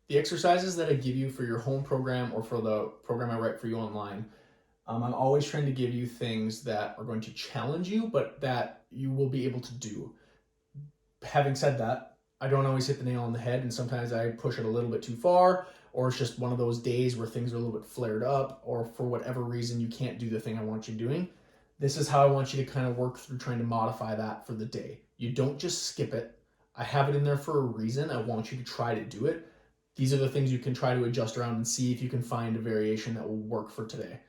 The exercises that I give you for your home program or for the program I write for you online, I'm always trying to give you things that are going to challenge you, but that you will be able to do. Having said that, I don't always hit the nail on the head, and sometimes I push it a little bit too far, or it's just one of those days where things are a little bit flared up, or for whatever reason you can't do the thing I want you doing. This is how I want you to kind of work through trying to modify that for the day. You don't just skip it. I have it in there for a reason. I want you to try to do it. These are the things you can try to adjust around and see if you can find a variation that will work for today.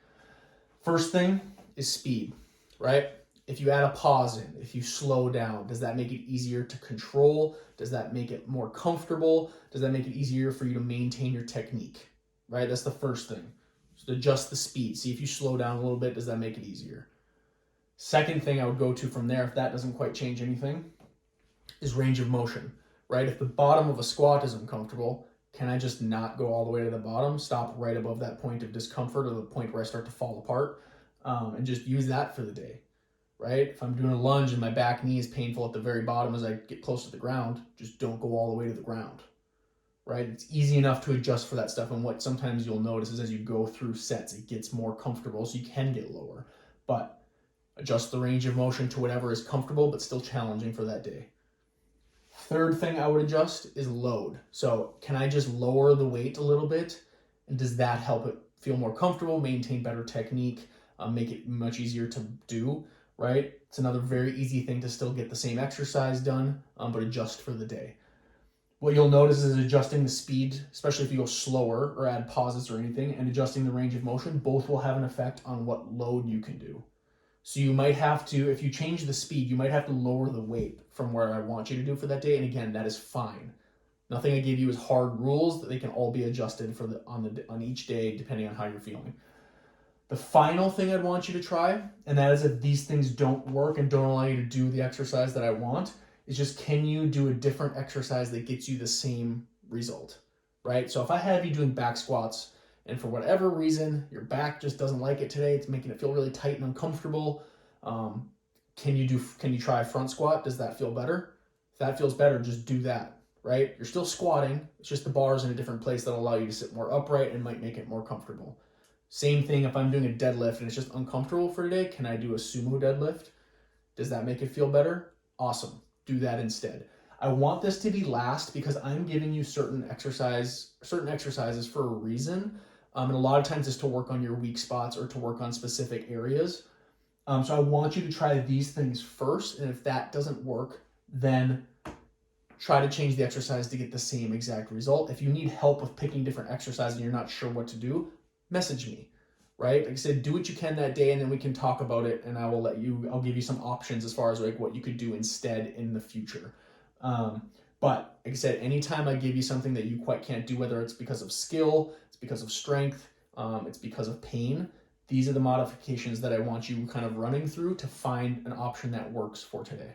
First thing is speed, right? If you add a pause in, if you slow down, does that make it easier to control? Does that make it more comfortable? Does that make it easier for you to maintain your technique, right? That's the first thing. So adjust the speed. See if you slow down a little bit, does that make it easier? Second thing I would go to from there, if that doesn't quite change anything, is range of motion, right? If the bottom of a squat is uncomfortable, can I just not go all the way to the bottom, stop right above that point of discomfort or the point where I start to fall apart, and just use that for the day, right? If I'm doing a lunge and my back knee is painful at the very bottom as I get close to the ground, just don't go all the way to the ground, right? It's easy enough to adjust for that stuff. And what sometimes you'll notice is as you go through sets, it gets more comfortable, so you can get lower. But adjust the range of motion to whatever is comfortable but still challenging for that day. Third thing I would adjust is load. So can I just lower the weight a little bit? And does that help it feel more comfortable, maintain better technique, make it much easier to do, right? It's another very easy thing to still get the same exercise done, but adjust for the day. What you'll notice is adjusting the speed, especially if you go slower or add pauses or anything, and adjusting the range of motion, both will have an effect on what load you can do. So you might have to, if you change the speed, you might have to lower the weight from where I want you to do for that day. And again, that is fine. Nothing I gave you is hard rules that they can all be adjusted for on each day depending on how you're feeling. The final thing I'd want you to try, and that is if these things don't work and don't allow you to do the exercise that I want, is just can you do a different exercise that gets you the same result, right? So if I have you doing back squats, and for whatever reason, your back just doesn't like it today, it's making it feel really tight and uncomfortable, can you try a front squat? Does that feel better? If that feels better, just do that, right? You're still squatting, it's just the bar's in a different place that'll allow you to sit more upright and might make it more comfortable. Same thing if I'm doing a deadlift and it's just uncomfortable for today, can I do a sumo deadlift? Does that make it feel better? Awesome, do that instead. I want this to be last because I'm giving you certain exercises for a reason. And a lot of times it's to work on your weak spots or to work on specific areas. So I want you to try these things first. And if that doesn't work, then try to change the exercise to get the same exact result. If you need help with picking different exercises and you're not sure what to do, message me, right? Like I said, do what you can that day and then we can talk about it and I'll give you some options as far as like what you could do instead in the future. But like I said, anytime I give you something that you quite can't do, whether it's because of skill, it's because of strength, it's because of pain, these are the modifications that I want you kind of running through to find an option that works for today.